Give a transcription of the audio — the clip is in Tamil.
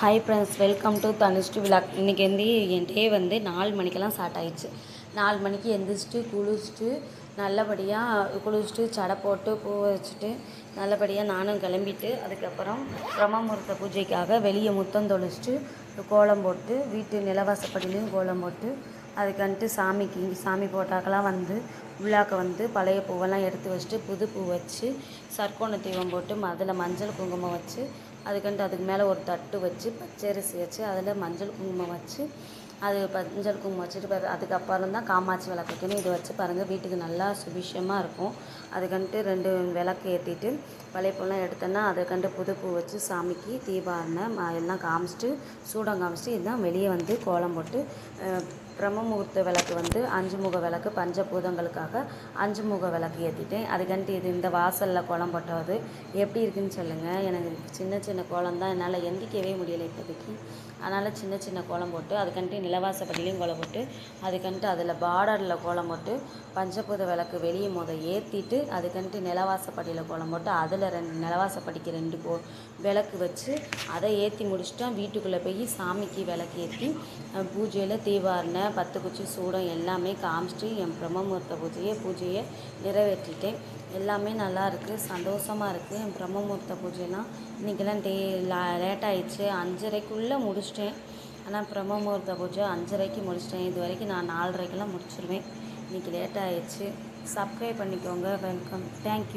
ஹாய் ஃப்ரெண்ட்ஸ், வெல்கம் டு தனுஷ்டு விலாக். இன்றைக்கி என் டே 4 மணிக்கெல்லாம் ஸ்டார்ட் ஆயிடுச்சு. 4 மணிக்கு எந்திரிச்சிட்டு குளிச்சுட்டு நல்லபடியாக குளிச்சுட்டு சடை போட்டு பூ வச்சுட்டு நல்லபடியாக நானும் கிளம்பிட்டு அதுக்கப்புறம் பிரம்ம முகூர்த்த பூஜைக்காக வெளியே முத்தம் தொளிச்சிட்டு கோலம் போட்டு வீட்டு நிலவாசப்படிலையும் கோலம் போட்டு அதுக்கன்ட்டு சாமி போட்டாக்கெல்லாம் உள்ளாக்க பழைய பூவெல்லாம் எடுத்து வச்சுட்டு புது பூ வச்சு சர்க்கோண தீபம் போட்டு அதில் மஞ்சள் குங்குமம் வச்சு அதுக்கு மேலே ஒரு தட்டு வச்சு பச்சரிசி வச்சு அதில் மஞ்சள் குங்குமம் வச்சு அது மஞ்சள் குங்குமம் வச்சுட்டு அதுக்கப்புறம் தான் காமாட்சி விளக்கு வைக்கணும். இது வச்சு பாருங்கள், வீட்டுக்கு நல்லா சுபிஷமாக இருக்கும். அதுக்கன்ட்டு 2 விளக்கு ஏற்றிட்டு பழையப்பூலாம் எடுத்தோன்னா அதுக்கன்ட்டு புது பூ வச்சு சாமிக்கு தீபாரணை எல்லாம் காமிச்சிட்டு சூடம் காமிச்சிட்டு இதுதான் வெளியே கோலம் போட்டு பிரம்ம முகூர்த்த விளக்கு 5 முக விளக்கு பஞ்சபூதங்களுக்காக 5 முக விளக்கு ஏற்றிட்டேன். அதுக்கன்ட்டு இந்த வாசலில் கோலம் போட்டது எப்படி இருக்குதுன்னு சொல்லுங்கள். எனக்கு சின்ன சின்ன கோலம் தான், என்னால் எந்திக்கவே முடியலை இப்போதைக்கு. அதனால் சின்ன சின்ன கோலம் போட்டு அதுக்கன்ட்டு நிலவாசப்படிலையும் கோலம் போட்டு அதுக்கன்ட்டு அதில் பார்டரில் கோலம் போட்டு பஞ்சபூத விளக்கு வெளியே ஏற்றிட்டு அதுக்கன்ட்டு நிலவாசப்படியில் கோலம் போட்டு அதில் 2 நிலவாசப்படிக்கு 2 விளக்கு வச்சு அதை ஏற்றி முடிச்சுட்டோம். வீட்டுக்குள்ளே போய் சாமிக்கு விளக்கு ஏற்றி பூஜையில் தீபாரணை 10 குச்சி சூடம் எல்லாமே காமிச்சிட்டு என் பிரம்ம முகூர்த்த பூஜையை நிறைவேற்றிட்டேன். எல்லாமே நல்லா இருக்குது, சந்தோஷமாக இருக்குது. என் பிரம்ம முகூர்த்த பூஜைலாம் இன்றைக்கெல்லாம் லேட் ஆகிடுச்சு. 5:30க்குள்ளே முடிச்சிட்டேன். ஆனால் பிரம்ம முகூர்த்த பூஜை 5:30க்கு முடிச்சிட்டேன். இது வரைக்கும் நான் 4:30க்கெல்லாம் முடிச்சிடுவேன். இன்றைக்கி லேட் ஆகிடுச்சு. சப்ஸ்கிரைப் பண்ணிக்கோங்க. வெல்கம். தேங்க்யூ.